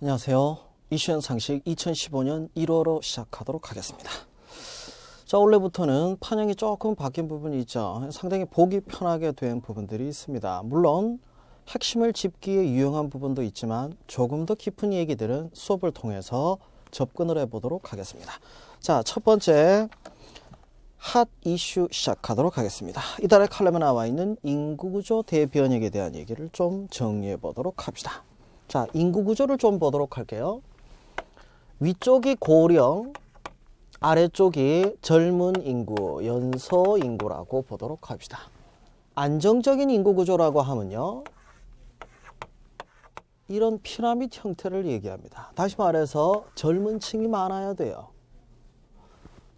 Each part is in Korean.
안녕하세요. 이슈연 상식 2015년 1월호 시작하도록 하겠습니다. 자, 원래부터는 판형이 조금 바뀐 부분이 있죠. 상당히 보기 편하게 된 부분들이 있습니다. 물론 핵심을 짚기에 유용한 부분도 있지만 조금 더 깊은 얘기들은 수업을 통해서 접근을 해보도록 하겠습니다. 자, 첫 번째 핫 이슈 시작하도록 하겠습니다. 이달의 칼럼에 나와 있는 인구구조 대변혁에 대한 얘기를 좀 정리해 보도록 합시다. 자, 인구구조를 좀 보도록 할게요. 위쪽이 고령, 아래쪽이 젊은 인구, 연소 인구라고 보도록 합시다. 안정적인 인구구조라고 하면요, 이런 피라미드 형태를 얘기합니다. 다시 말해서 젊은 층이 많아야 돼요.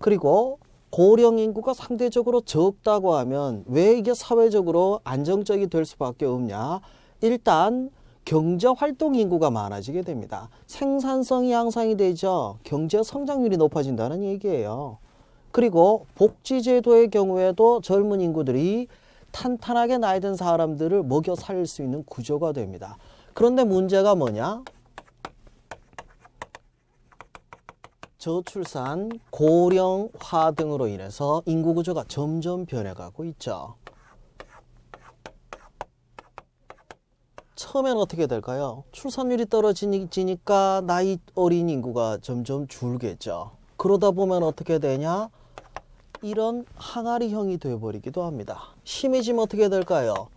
그리고 고령 인구가 상대적으로 적다고 하면 왜 이게 사회적으로 안정적이 될 수밖에 없냐? 일단 경제활동 인구가 많아지게 됩니다. 생산성이 향상이 되죠. 경제 성장률이 높아진다는 얘기예요. 그리고 복지제도의 경우에도 젊은 인구들이 탄탄하게 나이 든 사람들을 먹여 살릴 수 있는 구조가 됩니다. 그런데 문제가 뭐냐? 저출산, 고령화 등으로 인해서 인구구조가 점점 변해가고 있죠. 처음엔 어떻게 될까요? 출산율이 떨어지니까 나이 어린 인구가 점점 줄겠죠. 그러다 보면 어떻게 되냐? 이런 항아리형이 되어버리기도 합니다. 심해지면 어떻게 될까요?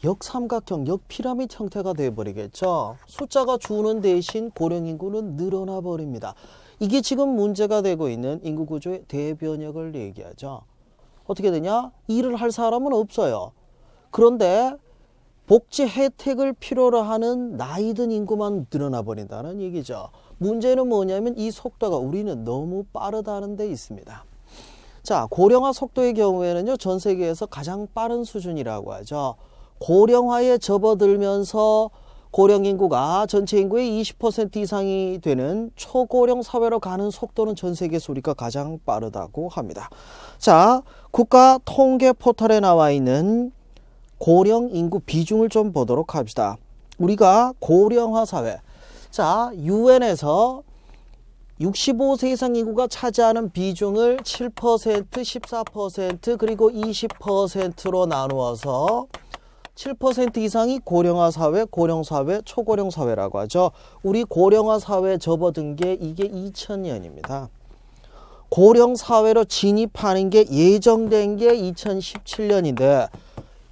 역삼각형, 역피라미드 형태가 되어버리겠죠. 숫자가 주는 대신 고령 인구는 늘어나 버립니다. 이게 지금 문제가 되고 있는 인구구조의 대변혁을 얘기하죠. 어떻게 되냐? 일을 할 사람은 없어요. 그런데 복지 혜택을 필요로 하는 나이 든 인구만 늘어나 버린다는 얘기죠. 문제는 뭐냐면 이 속도가 우리는 너무 빠르다는 데 있습니다. 자, 고령화 속도의 경우에는요, 전 세계에서 가장 빠른 수준이라고 하죠. 고령화에 접어들면서 고령 인구가 전체 인구의 20% 이상이 되는 초고령 사회로 가는 속도는 전 세계에서 우리가 가장 빠르다고 합니다. 자, 국가 통계 포털에 나와 있는 고령 인구 비중을 좀 보도록 합시다. 우리가 고령화 사회, 자, 유엔에서 65세 이상 인구가 차지하는 비중을 7%, 14% 그리고 20%로 나누어서 7% 이상이 고령화 사회, 고령 사회, 초고령 사회라고 하죠. 우리 고령화 사회에 접어든 게 이게 2000년입니다. 고령 사회로 진입하는 게 예정된 게 2017년인데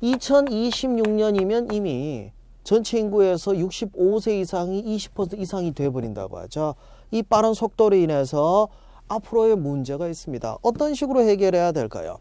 2026년이면 이미 전체 인구에서 65세 이상이 20% 이상이 돼버린다고 하죠. 이 빠른 속도로 인해서 앞으로의 문제가 있습니다. 어떤 식으로 해결해야 될까요?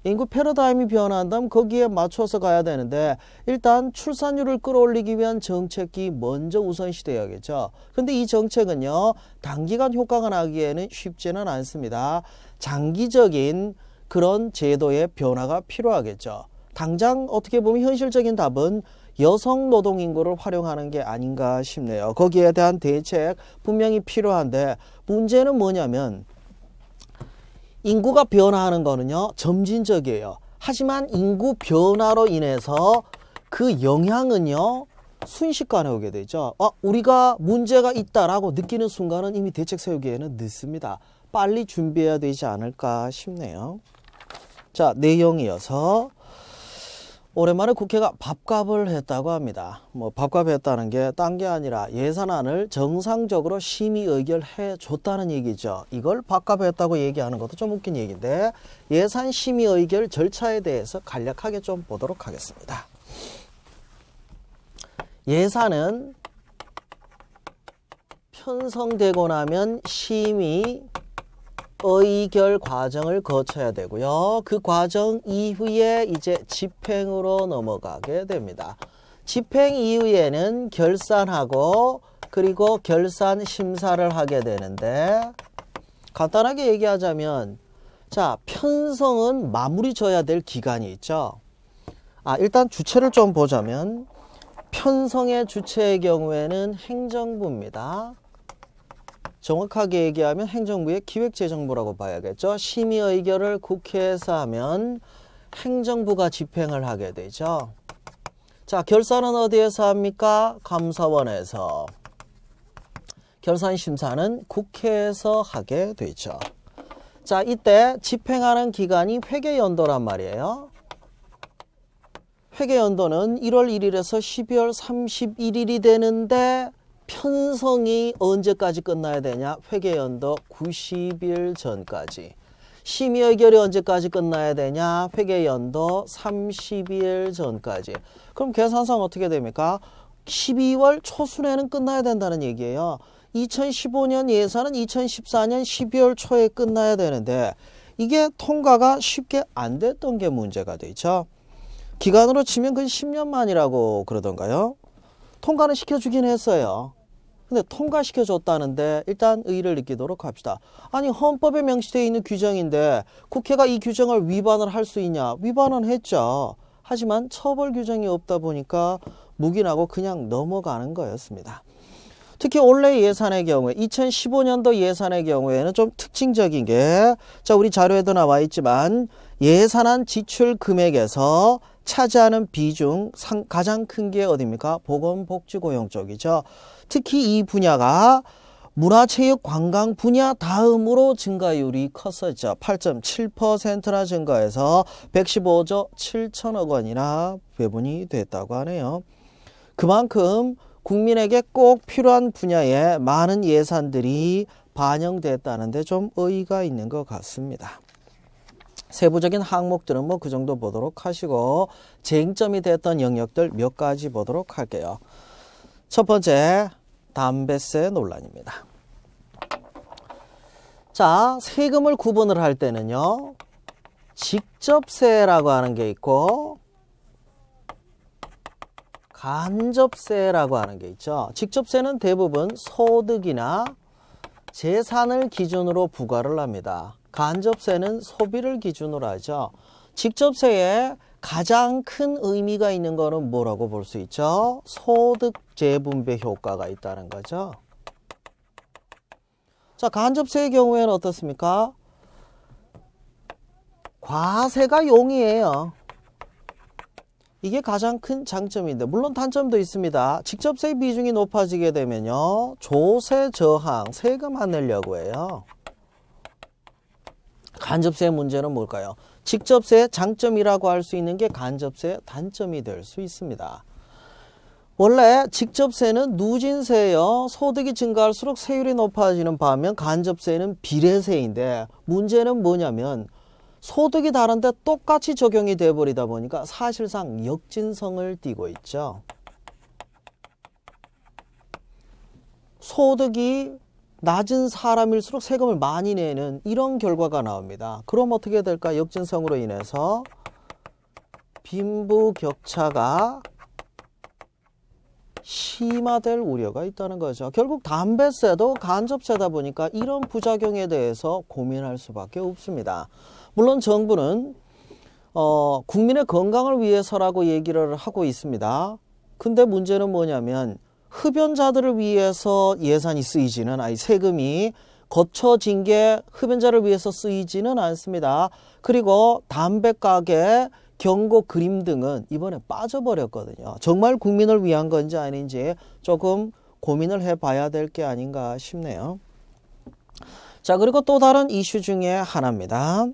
인구 패러다임이 변한다면 거기에 맞춰서 가야 되는데 일단 출산율을 끌어올리기 위한 정책이 먼저 우선시돼야겠죠. 근데 이 정책은요, 단기간 효과가 나기에는 쉽지는 않습니다. 장기적인 그런 제도의 변화가 필요하겠죠. 당장 어떻게 보면 현실적인 답은 여성 노동 인구를 활용하는 게 아닌가 싶네요. 거기에 대한 대책 분명히 필요한데 문제는 뭐냐면 인구가 변화하는 거는요, 점진적이에요. 하지만 인구 변화로 인해서 그 영향은요, 순식간에 오게 되죠. 우리가 문제가 있다라고 느끼는 순간은 이미 대책 세우기에는 늦습니다. 빨리 준비해야 되지 않을까 싶네요. 자, 내용이어서 오랜만에 국회가 밥값을 했다고 합니다. 밥값했다는 게 딴 게 아니라 예산안을 정상적으로 심의 의결해 줬다는 얘기죠. 이걸 밥값했다고 얘기하는 것도 좀 웃긴 얘기인데 예산 심의 의결 절차에 대해서 간략하게 좀 보도록 하겠습니다. 예산은 편성되고 나면 심의 의결 과정을 거쳐야 되고요. 그 과정 이후에 이제 집행으로 넘어가게 됩니다. 집행 이후에는 결산하고 그리고 결산 심사를 하게 되는데 간단하게 얘기하자면 자, 편성은 마무리 져야 될 기간이 있죠. 일단 주체를 좀 보자면 편성의 주체의 경우에는 행정부입니다. 정확하게 얘기하면 행정부의 기획재정부라고 봐야겠죠. 심의 의결을 국회에서 하면 행정부가 집행을 하게 되죠. 자, 결산은 어디에서 합니까? 감사원에서. 결산 심사는 국회에서 하게 되죠. 자, 이때 집행하는 기간이 회계연도란 말이에요. 회계연도는 1월 1일에서 12월 31일이 되는데 편성이 언제까지 끝나야 되냐? 회계연도 90일 전까지. 심의의결이 언제까지 끝나야 되냐? 회계연도 30일 전까지. 그럼 계산상 어떻게 됩니까? 12월 초순에는 끝나야 된다는 얘기예요. 2015년 예산은 2014년 12월 초에 끝나야 되는데 이게 통과가 쉽게 안 됐던 게 문제가 되죠. 기간으로 치면 그 10년 만이라고 그러던가요? 통과는 시켜주긴 했어요. 근데 통과시켜줬다는데 일단 의의를 느끼도록 합시다. 아니 헌법에 명시되어 있는 규정인데 국회가 이 규정을 위반을 할 수 있냐? 위반은 했죠. 하지만 처벌 규정이 없다 보니까 묵인하고 그냥 넘어가는 거였습니다. 특히 올해 예산의 경우에 2015년도 예산의 경우에는 좀 특징적인 게 자 우리 자료에도 나와 있지만 예산안 지출 금액에서 차지하는 비중 가장 큰 게 어디입니까? 보건복지고용 쪽이죠. 특히 이 분야가 문화체육관광 분야 다음으로 증가율이 컸었죠. 8.7%나 증가해서 115조 7천억 원이나 배분이 됐다고 하네요. 그만큼 국민에게 꼭 필요한 분야에 많은 예산들이 반영됐다는데 좀 의의가 있는 것 같습니다. 세부적인 항목들은 뭐 그 정도 보도록 하시고 쟁점이 됐던 영역들 몇 가지 보도록 할게요. 첫 번째, 담배세 논란입니다. 자, 세금을 구분을 할 때는요. 직접세라고 하는 게 있고 간접세라고 하는 게 있죠. 직접세는 대부분 소득이나 재산을 기준으로 부과를 합니다. 간접세는 소비를 기준으로 하죠. 직접세에 가장 큰 의미가 있는 거는 뭐라고 볼 수 있죠? 소득 재분배 효과가 있다는 거죠. 자, 간접세의 경우에는 어떻습니까? 과세가 용이에요. 이게 가장 큰 장점인데 물론 단점도 있습니다. 직접세 비중이 높아지게 되면요. 조세 저항, 세금 안 내려고 해요. 간접세의 문제는 뭘까요? 직접세의 장점이라고 할 수 있는 게 간접세의 단점이 될 수 있습니다. 원래 직접세는 누진세예요. 소득이 증가할수록 세율이 높아지는 반면 간접세는 비례세인데 문제는 뭐냐면 소득이 다른데 똑같이 적용이 돼버리다 보니까 사실상 역진성을 띠고 있죠. 소득이 낮은 사람일수록 세금을 많이 내는 이런 결과가 나옵니다. 그럼 어떻게 될까? 역진성으로 인해서 빈부격차가 심화될 우려가 있다는 거죠. 결국 담배세도 간접세다 보니까 이런 부작용에 대해서 고민할 수밖에 없습니다. 물론 정부는 국민의 건강을 위해서라고 얘기를 하고 있습니다. 근데 문제는 뭐냐면 흡연자들을 위해서 예산이 쓰이지는 세금이 거쳐진 게 흡연자를 위해서 쓰이지는 않습니다. 그리고 담배 가게 경고 그림 등은 이번에 빠져버렸거든요. 정말 국민을 위한 건지 아닌지 조금 고민을 해봐야 될 게 아닌가 싶네요. 자, 그리고 또 다른 이슈 중에 하나입니다.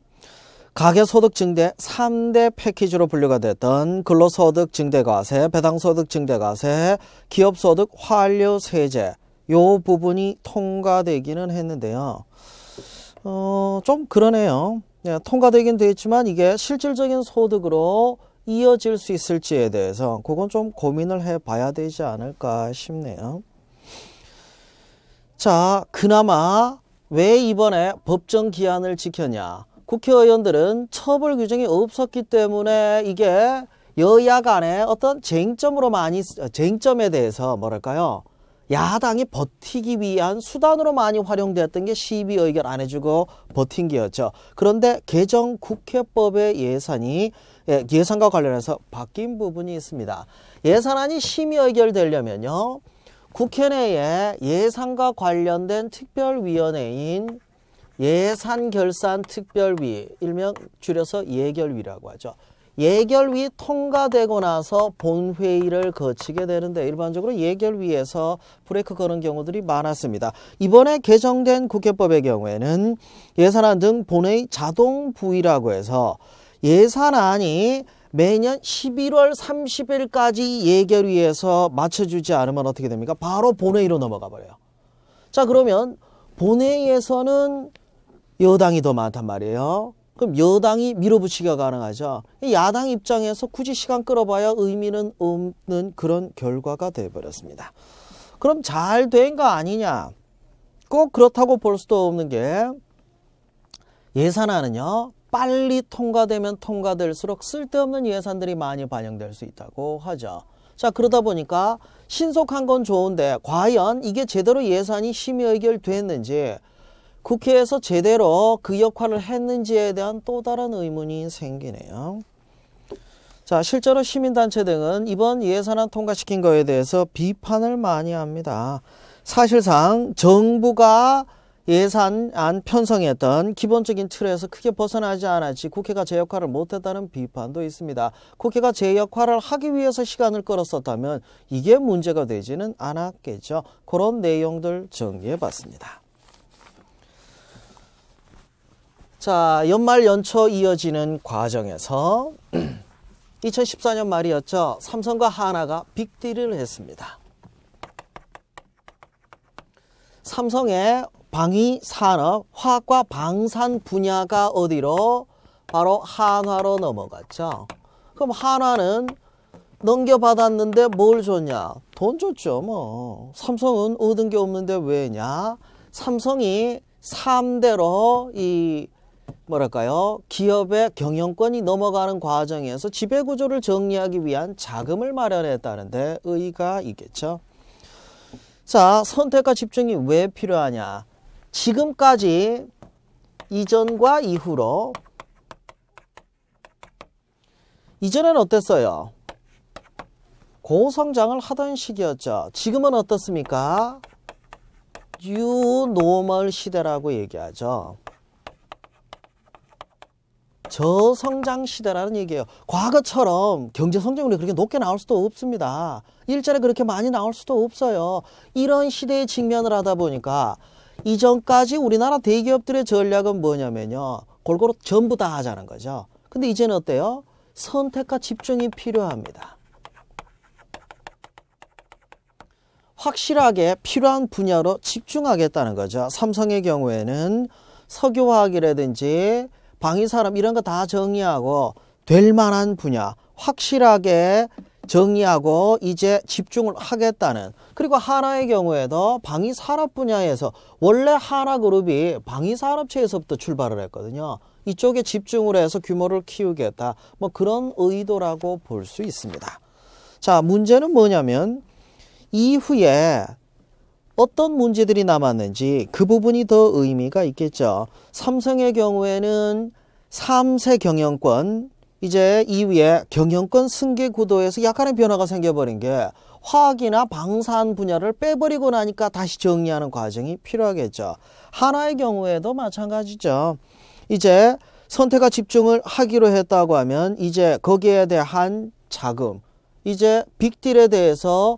가계소득 증대 3대 패키지로 분류가 됐던 근로소득 증대과세, 배당소득 증대과세, 기업소득 환류세제 요 부분이 통과되기는 했는데요. 좀 그러네요. 네, 통과되긴 됐지만 이게 실질적인 소득으로 이어질 수 있을지에 대해서 그건 좀 고민을 해봐야 되지 않을까 싶네요. 자, 그나마 왜 이번에 법정 기한을 지켰냐? 국회의원들은 처벌 규정이 없었기 때문에 이게 여야 간의 어떤 쟁점에 대해서 뭐랄까요? 야당이 버티기 위한 수단으로 많이 활용되었던 게 시비 의결 안 해주고 버틴 게였죠. 그런데 개정 국회법의 예산과 관련해서 바뀐 부분이 있습니다. 예산안이 심의 의결되려면요. 국회 내에 예산과 관련된 특별위원회인 예산결산특별위, 일명 줄여서 예결위라고 하죠. 예결위 통과되고 나서 본회의를 거치게 되는데 일반적으로 예결위에서 브레이크 거는 경우들이 많았습니다. 이번에 개정된 국회법의 경우에는 예산안 등 본회의 자동 부의라고 해서 예산안이 매년 11월 30일까지 예결위에서 맞춰주지 않으면 어떻게 됩니까? 바로 본회의로 넘어가 버려요. 자, 그러면 본회의에서는 여당이 더 많단 말이에요. 그럼 여당이 밀어붙이기가 가능하죠. 야당 입장에서 굳이 시간 끌어봐야 의미는 없는 그런 결과가 되어버렸습니다. 그럼 잘 된 거 아니냐? 꼭 그렇다고 볼 수도 없는 게 예산안은요. 빨리 통과되면 통과될수록 쓸데없는 예산들이 많이 반영될 수 있다고 하죠. 자, 그러다 보니까 신속한 건 좋은데 과연 이게 제대로 예산이 심의 의결됐는지 국회에서 제대로 그 역할을 했는지에 대한 또 다른 의문이 생기네요. 자, 실제로 시민단체 등은 이번 예산안 통과시킨 거에 대해서 비판을 많이 합니다. 사실상 정부가 예산안 편성했던 기본적인 틀에서 크게 벗어나지 않았지 국회가 제 역할을 못했다는 비판도 있습니다. 국회가 제 역할을 하기 위해서 시간을 끌었었다면 이게 문제가 되지는 않았겠죠. 그런 내용들 정리해봤습니다. 자, 연말 연초 이어지는 과정에서 2014년 말이었죠. 삼성과 하나가 빅딜을 했습니다. 삼성의 방위산업, 화학과 방산 분야가 어디로? 바로 한화로 넘어갔죠. 그럼 한화는 넘겨받았는데 뭘 줬냐? 돈 줬죠. 뭐 삼성은 얻은 게 없는데 왜냐? 삼성이 3대로 이 뭐랄까요? 기업의 경영권이 넘어가는 과정에서 지배구조를 정리하기 위한 자금을 마련했다는데 의의가 있겠죠. 자, 선택과 집중이 왜 필요하냐? 지금까지 이전과 이후로 이전에는 어땠어요? 고성장을 하던 시기였죠. 지금은 어떻습니까? 뉴노멀 시대라고 얘기하죠. 저성장 시대라는 얘기예요. 과거처럼 경제성장률이 그렇게 높게 나올 수도 없습니다. 일자리 그렇게 많이 나올 수도 없어요. 이런 시대에 직면을 하다 보니까 이전까지 우리나라 대기업들의 전략은 뭐냐면요. 골고루 전부 다 하자는 거죠. 근데 이제는 어때요? 선택과 집중이 필요합니다. 확실하게 필요한 분야로 집중하겠다는 거죠. 삼성의 경우에는 석유화학이라든지 방위산업 이런 거 다 정리하고 될 만한 분야 확실하게 정리하고 이제 집중을 하겠다는. 그리고 하나의 경우에도 방위산업 분야에서 원래 하나그룹이 방위산업체에서부터 출발을 했거든요. 이쪽에 집중을 해서 규모를 키우겠다. 뭐 그런 의도라고 볼 수 있습니다. 자, 문제는 뭐냐면 이후에 어떤 문제들이 남았는지 그 부분이 더 의미가 있겠죠. 삼성의 경우에는 3세 경영권, 이제 이후에 경영권 승계 구도에서 약간의 변화가 생겨버린 게 화학이나 방산 분야를 빼버리고 나니까 다시 정리하는 과정이 필요하겠죠. 하나의 경우에도 마찬가지죠. 이제 선택과 집중을 하기로 했다고 하면 이제 거기에 대한 자금, 이제 빅딜에 대해서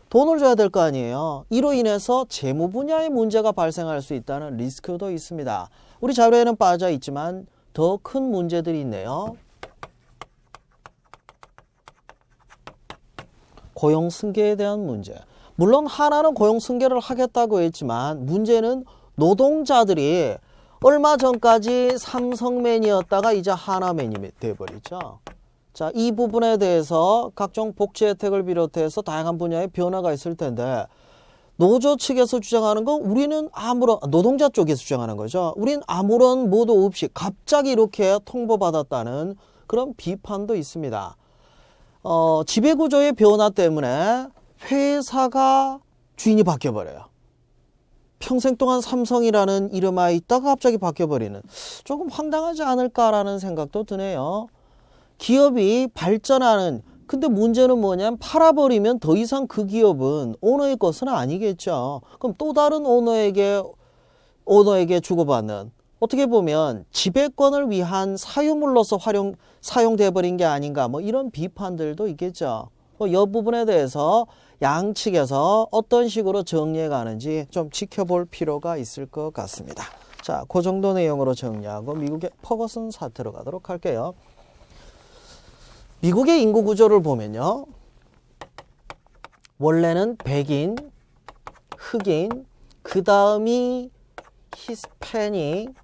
돈을 줘야 될 거 아니에요. 이로 인해서 재무 분야의 문제가 발생할 수 있다는 리스크도 있습니다. 우리 자료에는 빠져 있지만 더 큰 문제들이 있네요. 고용 승계에 대한 문제. 물론 하나는 고용 승계를 하겠다고 했지만 문제는 노동자들이 얼마 전까지 삼성맨이었다가 이제 하나맨이 돼버리죠. 자, 이 부분에 대해서 각종 복지 혜택을 비롯해서 다양한 분야의 변화가 있을 텐데 노조 측에서 주장하는 건 우리는 아무런, 노동자 쪽에서 주장하는 거죠. 우린 아무런 모도 없이 갑자기 이렇게 통보받았다는 그런 비판도 있습니다. 지배구조의 변화 때문에 회사가 주인이 바뀌어버려요. 평생 동안 삼성이라는 이름하에 있다가 갑자기 바뀌어버리는, 조금 황당하지 않을까라는 생각도 드네요. 기업이 발전하는, 근데 문제는 뭐냐면 팔아버리면 더 이상 그 기업은 오너의 것은 아니겠죠. 그럼 또 다른 오너에게 주고받는, 어떻게 보면 지배권을 위한 사유물로서 사용돼 버린 게 아닌가 뭐 이런 비판들도 있겠죠. 이 부분에 대해서 양측에서 어떤 식으로 정리해 가는지 좀 지켜볼 필요가 있을 것 같습니다. 자, 그 정도 내용으로 정리하고 미국의 퍼거슨 사태로 가도록 할게요. 미국의 인구 구조를 보면요. 원래는 백인, 흑인, 그 다음이 히스패닉,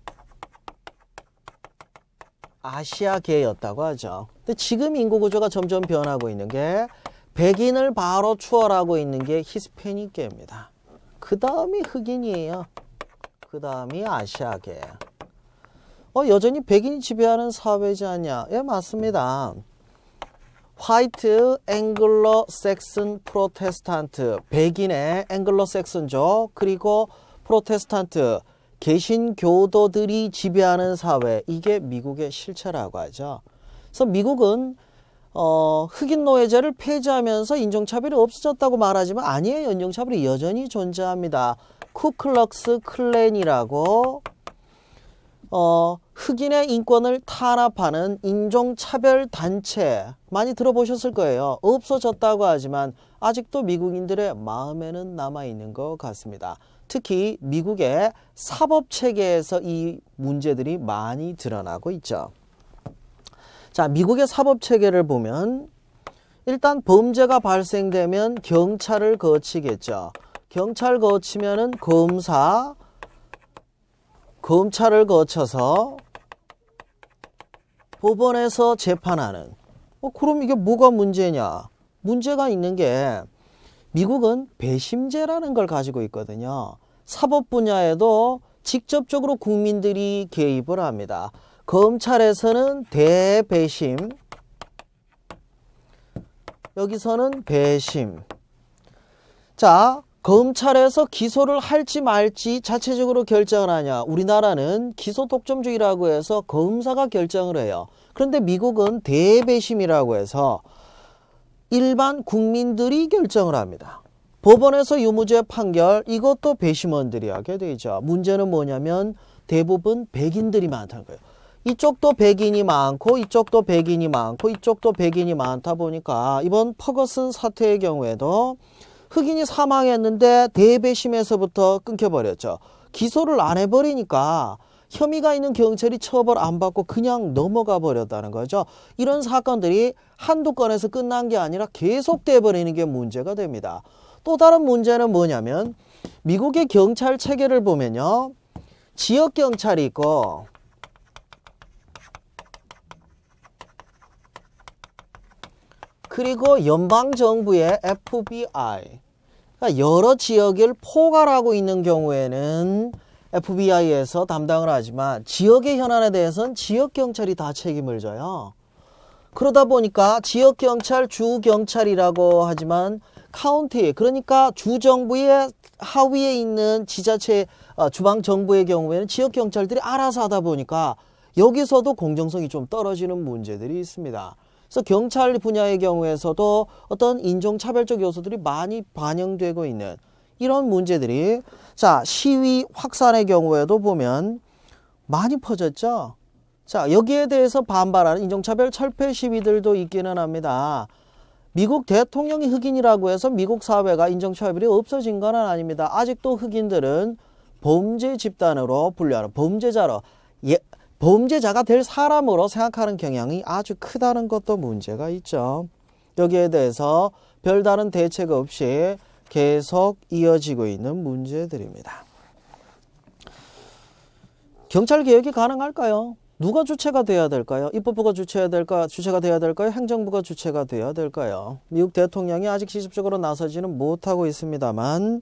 아시아계였다고 하죠. 근데 지금 인구 구조가 점점 변하고 있는 게 백인을 바로 추월하고 있는 게 히스패닉계입니다. 그 다음이 흑인이에요. 그 다음이 아시아계예요. 여전히 백인이 지배하는 사회지 않냐? 예, 맞습니다. 화이트 앵글로 섹슨 프로테스탄트, 백인의 앵글로 섹슨족, 그리고 프로테스탄트, 개신교도들이 지배하는 사회, 이게 미국의 실체라고 하죠. 그래서 미국은 흑인 노예제를 폐지하면서 인종차별이 없어졌다고 말하지만 아니에요. 인종차별이 여전히 존재합니다. 쿠클럭스 클랜이라고 흑인의 인권을 탄압하는 인종차별 단체 많이 들어보셨을 거예요. 없어졌다고 하지만 아직도 미국인들의 마음에는 남아있는 것 같습니다. 특히 미국의 사법체계에서 이 문제들이 많이 드러나고 있죠. 자, 미국의 사법체계를 보면 일단 범죄가 발생되면 경찰을 거치겠죠. 경찰 거치면은 검찰을 거쳐서 법원에서 재판하는. 그럼 이게 뭐가 문제냐? 문제가 있는 게 미국은 배심제라는 걸 가지고 있거든요. 사법 분야에도 직접적으로 국민들이 개입을 합니다. 검찰에서는 대배심, 여기서는 배심. 자, 검찰에서 기소를 할지 말지 자체적으로 결정을 하냐. 우리나라는 기소 독점주의라고 해서 검사가 결정을 해요. 그런데 미국은 대배심이라고 해서 일반 국민들이 결정을 합니다. 법원에서 유무죄 판결, 이것도 배심원들이 하게 되죠. 문제는 뭐냐면 대부분 백인들이 많다는 거예요. 이쪽도 백인이 많고 이쪽도 백인이 많고 이쪽도 백인이 많다 보니까 이번 퍼거슨 사태의 경우에도 흑인이 사망했는데 대배심에서부터 끊겨버렸죠. 기소를 안 해버리니까 혐의가 있는 경찰이 처벌 안 받고 그냥 넘어가 버렸다는 거죠. 이런 사건들이 한두 건에서 끝난 게 아니라 계속돼 버리는 게 문제가 됩니다. 또 다른 문제는 뭐냐면 미국의 경찰 체계를 보면요. 지역경찰이 있고 그리고 연방정부의 FBI, 그러니까 여러 지역을 포괄하고 있는 경우에는 FBI에서 담당을 하지만 지역의 현안에 대해서는 지역경찰이 다 책임을 져요. 그러다 보니까 지역경찰, 주경찰이라고 하지만 카운티, 그러니까 주정부의 하위에 있는 지자체, 주방정부의 경우에는 지역경찰들이 알아서 하다 보니까 여기서도 공정성이 좀 떨어지는 문제들이 있습니다. 그래서 경찰 분야의 경우에서도 어떤 인종차별적 요소들이 많이 반영되고 있는 이런 문제들이, 자, 시위 확산의 경우에도 보면 많이 퍼졌죠. 자, 여기에 대해서 반발하는 인종차별 철폐 시위들도 있기는 합니다. 미국 대통령이 흑인이라고 해서 미국 사회가 인종차별이 없어진 건 아닙니다. 아직도 흑인들은 범죄 집단으로 분류하는 범죄자로, 범죄자가 될 사람으로 생각하는 경향이 아주 크다는 것도 문제가 있죠. 여기에 대해서 별다른 대책 없이 계속 이어지고 있는 문제들입니다. 경찰 개혁이 가능할까요? 누가 주체가 돼야 될까요? 입법부가 주체가 돼야 될까요? 행정부가 주체가 돼야 될까요? 미국 대통령이 아직 직접적으로 나서지는 못하고 있습니다만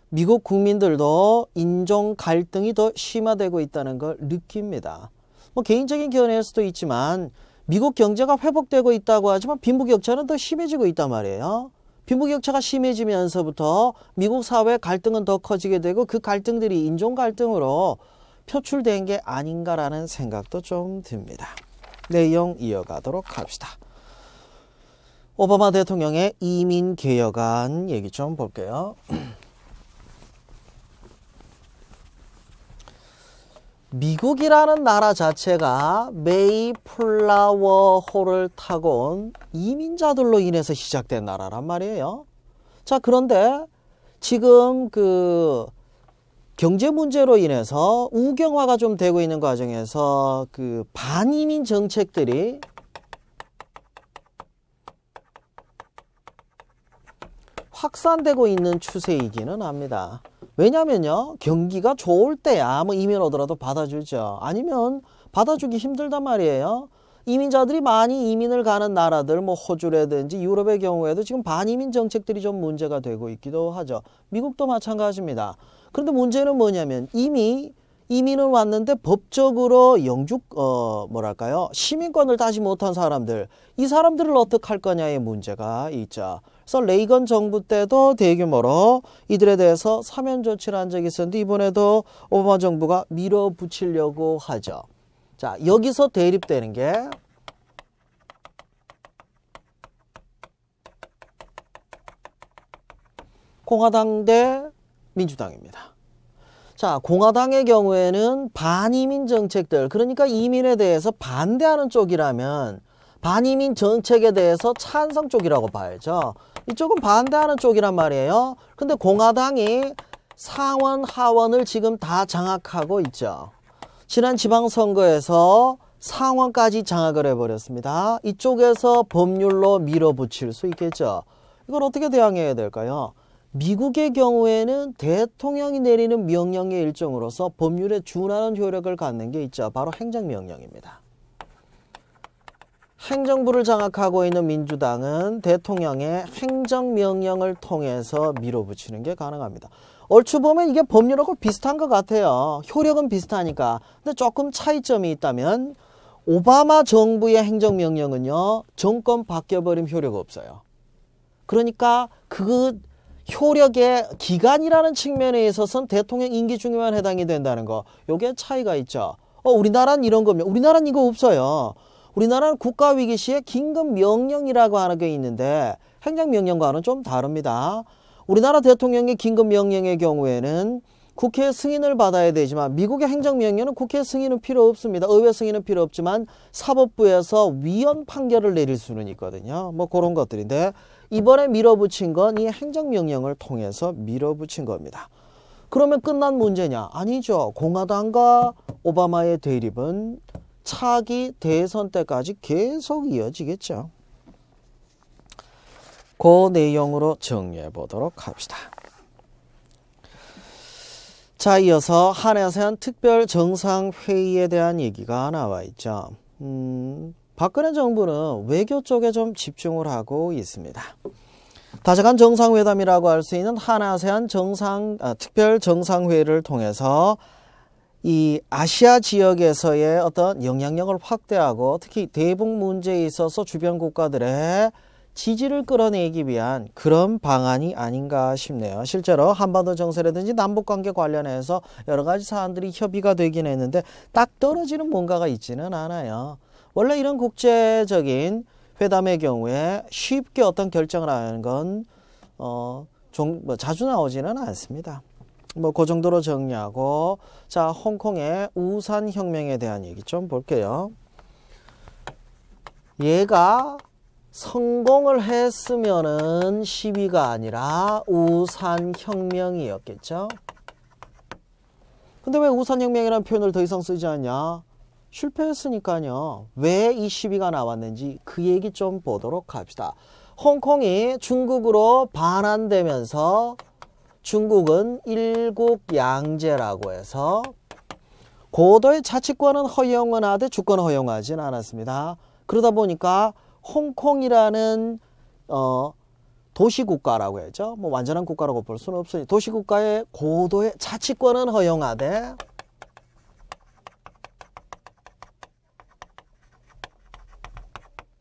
미국 국민들도 인종 갈등이 더 심화되고 있다는 걸 느낍니다. 뭐 개인적인 견해일 수도 있지만 미국 경제가 회복되고 있다고 하지만 빈부격차는 더 심해지고 있단 말이에요. 빈부격차가 심해지면서부터 미국 사회 갈등은 더 커지게 되고 그 갈등들이 인종 갈등으로 표출된 게 아닌가라는 생각도 좀 듭니다. 내용 이어가도록 합시다. 오바마 대통령의 이민개혁안 얘기 좀 볼게요. 미국이라는 나라 자체가 메이플라워호를 타고 온 이민자들로 인해서 시작된 나라란 말이에요. 자, 그런데 지금 그 경제 문제로 인해서 우경화가 좀 되고 있는 과정에서 그 반이민 정책들이 확산되고 있는 추세이기는 합니다. 왜냐면요, 경기가 좋을 때야 뭐 이민 오더라도 받아주죠. 아니면 받아주기 힘들단 말이에요. 이민자들이 많이 이민을 가는 나라들, 뭐 호주라든지 유럽의 경우에도 지금 반이민 정책들이 좀 문제가 되고 있기도 하죠. 미국도 마찬가지입니다. 그런데 문제는 뭐냐면 이미 이민을 왔는데 법적으로 시민권을 따지 못한 사람들, 이 사람들을 어떻게 할 거냐의 문제가 있죠. 그래서 레이건 정부 때도 대규모로 이들에 대해서 사면 조치를 한 적이 있었는데 이번에도 오바마 정부가 밀어붙이려고 하죠. 자, 여기서 대립되는 게 공화당 대 민주당입니다. 자, 공화당의 경우에는 반이민 정책들, 그러니까 이민에 대해서 반대하는 쪽이라면 반이민 정책에 대해서 찬성 쪽이라고 봐야죠. 이쪽은 반대하는 쪽이란 말이에요. 근데 공화당이 상원, 하원을 지금 다 장악하고 있죠. 지난 지방선거에서 상원까지 장악을 해버렸습니다. 이쪽에서 법률로 밀어붙일 수 있겠죠. 이걸 어떻게 대항해야 될까요? 미국의 경우에는 대통령이 내리는 명령의 일종으로서 법률에 준하는 효력을 갖는 게 있죠. 바로 행정명령입니다. 행정부를 장악하고 있는 민주당은 대통령의 행정명령을 통해서 밀어붙이는 게 가능합니다. 얼추 보면 이게 법률하고 비슷한 것 같아요. 효력은 비슷하니까. 근데 조금 차이점이 있다면 오바마 정부의 행정명령은요, 정권 바뀌어버리면 효력 없어요. 그러니까 그 효력의 기간이라는 측면에 있어서는 대통령 임기 중에만 해당이 된다는 거, 요게 차이가 있죠. 우리나라는 이런 거면, 우리나라는 이거 없어요. 우리나라는 국가위기 시에 긴급명령이라고 하는 게 있는데 행정명령과는 좀 다릅니다. 우리나라 대통령의 긴급명령의 경우에는 국회 승인을 받아야 되지만 미국의 행정명령은 국회 승인은 필요 없습니다. 의회 승인은 필요 없지만 사법부에서 위헌 판결을 내릴 수는 있거든요. 뭐 그런 것들인데 이번에 밀어붙인 건 이 행정명령을 통해서 밀어붙인 겁니다. 그러면 끝난 문제냐? 아니죠. 공화당과 오바마의 대립은 차기 대선 때까지 계속 이어지겠죠. 그 내용으로 정리해 보도록 합시다. 자, 이어서 한아세안 특별 정상회의에 대한 얘기가 나와 있죠. 박근혜 정부는 외교 쪽에 좀 집중을 하고 있습니다. 다재간 정상회담이라고 할 수 있는 한아세안 특별 정상회의를 통해서 이 아시아 지역에서의 어떤 영향력을 확대하고 특히 대북 문제에 있어서 주변 국가들의 지지를 끌어내기 위한 그런 방안이 아닌가 싶네요. 실제로 한반도 정세라든지 남북관계 관련해서 여러 가지 사안들이 협의가 되긴 했는데 딱 떨어지는 뭔가가 있지는 않아요. 원래 이런 국제적인 회담의 경우에 쉽게 어떤 결정을 하는 건 자주 나오지는 않습니다. 뭐 그 정도로 정리하고, 자, 홍콩의 우산 혁명에 대한 얘기 좀 볼게요. 얘가 성공을 했으면은 시위가 아니라 우산 혁명이었겠죠. 근데 왜 우산 혁명이라는 표현을 더 이상 쓰지 않냐? 실패했으니까요. 왜 이 시위가 나왔는지 그 얘기 좀 보도록 합시다. 홍콩이 중국으로 반환되면서 중국은 일국양제라고 해서 고도의 자치권은 허용은 하되 주권은 허용하진 않았습니다. 그러다 보니까 홍콩이라는 도시국가라고 했죠. 뭐 완전한 국가라고 볼 수는 없으니 도시국가의 고도의 자치권은 허용하되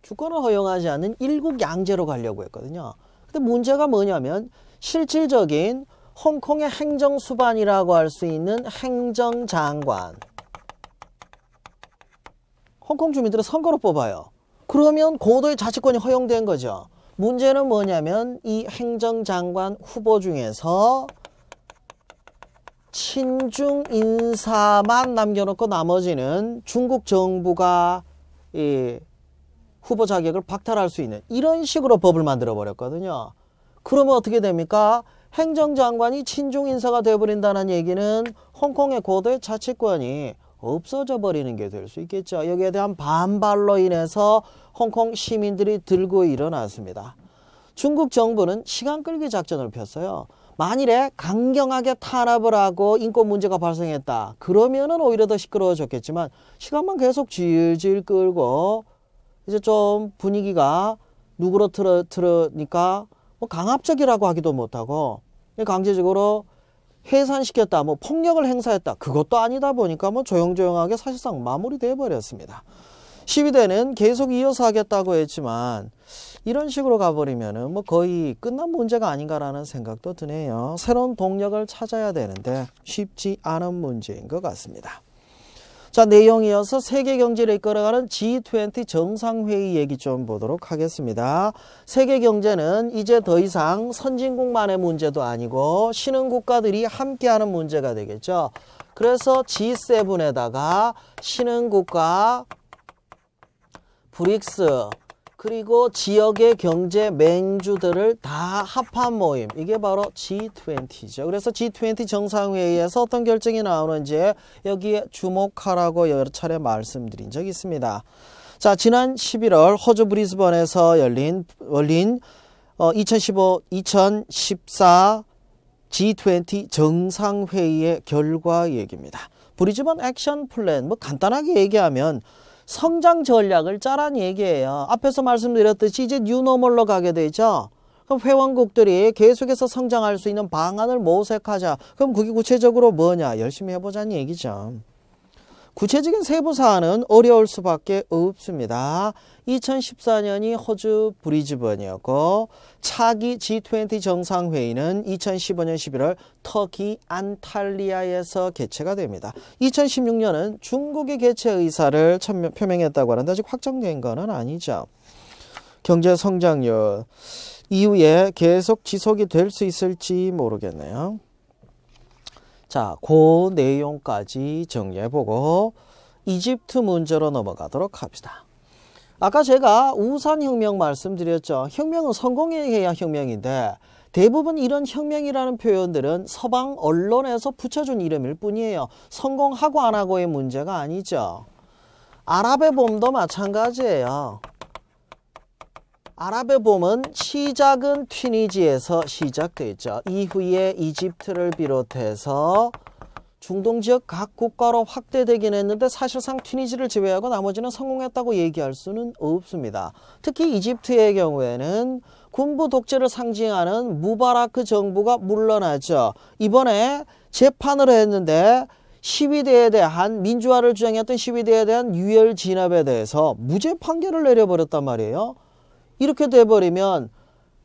주권을 허용하지 않는 일국양제로 가려고 했거든요. 근데 문제가 뭐냐면 실질적인 홍콩의 행정수반이라고 할 수 있는 행정장관, 홍콩 주민들은 선거로 뽑아요. 그러면 고도의 자치권이 허용된 거죠. 문제는 뭐냐면 이 행정장관 후보 중에서 친중 인사만 남겨놓고 나머지는 중국 정부가 이 후보 자격을 박탈할 수 있는 이런 식으로 법을 만들어 버렸거든요. 그러면 어떻게 됩니까? 행정장관이 친중 인사가 되어버린다는 얘기는 홍콩의 고도의 자치권이 없어져 버리는 게 될 수 있겠죠. 여기에 대한 반발로 인해서 홍콩 시민들이 들고 일어났습니다. 중국 정부는 시간 끌기 작전을 폈어요. 만일에 강경하게 탄압을 하고 인권 문제가 발생했다. 그러면은 오히려 더 시끄러워졌겠지만 시간만 계속 질질 끌고 이제 좀 분위기가 누그러뜨르니까 뭐 강압적이라고 하기도 못하고 강제적으로 해산시켰다. 뭐 폭력을 행사했다. 그것도 아니다 보니까 뭐 조용조용하게 사실상 마무리돼 버렸습니다. 시위대는 계속 이어서 하겠다고 했지만 이런 식으로 가버리면은 뭐 거의 끝난 문제가 아닌가라는 생각도 드네요. 새로운 동력을 찾아야 되는데 쉽지 않은 문제인 것 같습니다. 자, 내용이어서 세계 경제를 이끌어가는 G20 정상회의 얘기 좀 보도록 하겠습니다. 세계 경제는 이제 더 이상 선진국만의 문제도 아니고 신흥국가들이 함께하는 문제가 되겠죠. 그래서 G7에다가 신흥국가, 브릭스, 그리고 지역의 경제 맹주들을 다 합한 모임. 이게 바로 G20죠. 그래서 G20 정상회의에서 어떤 결정이 나오는지 여기에 주목하라고 여러 차례 말씀드린 적이 있습니다. 자, 지난 11월 호주 브리즈번에서 열린 2014 G20 정상회의의 결과 얘기입니다. 브리즈번 액션 플랜, 뭐 간단하게 얘기하면 성장 전략을 짜란 얘기예요. 앞에서 말씀드렸듯이 이제 뉴노멀로 가게 되죠. 그럼 회원국들이 계속해서 성장할 수 있는 방안을 모색하자. 그럼 그게 구체적으로 뭐냐? 열심히 해보자는 얘기죠. 구체적인 세부 사안은 어려울 수밖에 없습니다. 2014년이 호주 브리즈번이었고 차기 G20 정상회의는 2015년 11월 터키 안탈리아에서 개최가 됩니다. 2016년은 중국의 개최 의사를 표명했다고 하는데 아직 확정된 건 아니죠. 경제 성장률 이후에 계속 지속이 될 수 있을지 모르겠네요. 자, 그 내용까지 정리해보고 이집트 문제로 넘어가도록 합시다. 아까 제가 우산혁명 말씀드렸죠. 혁명은 성공해야 혁명인데 대부분 이런 혁명이라는 표현들은 서방 언론에서 붙여준 이름일 뿐이에요. 성공하고 안 하고의 문제가 아니죠. 아랍의 봄도 마찬가지예요. 아랍의 봄은 시작은 튀니지에서 시작됐죠. 이후에 이집트를 비롯해서 중동 지역 각 국가로 확대되긴 했는데 사실상 튀니지를 제외하고 나머지는 성공했다고 얘기할 수는 없습니다. 특히 이집트의 경우에는 군부 독재를 상징하는 무바라크 정부가 물러나죠. 이번에 재판을 했는데 시위대에 대한 민주화를 주장했던 시위대에 대한 유혈 진압에 대해서 무죄 판결을 내려버렸단 말이에요. 이렇게 돼버리면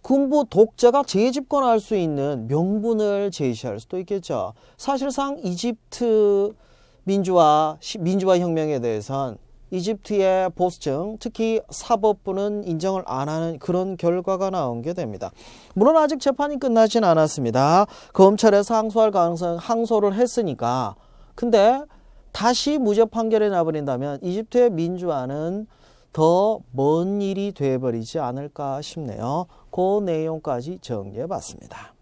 군부 독재가 재집권할 수 있는 명분을 제시할 수도 있겠죠. 사실상 이집트 민주화 혁명에 대해선 이집트의 보수층, 특히 사법부는 인정을 안 하는 그런 결과가 나온 게 됩니다. 물론 아직 재판이 끝나진 않았습니다. 검찰에서 항소할 가능성 항소를 했으니까. 근데 다시 무죄 판결이 나버린다면 이집트의 민주화는 더 먼 일이 돼버리지 않을까 싶네요. 그 내용까지 정리해 봤습니다.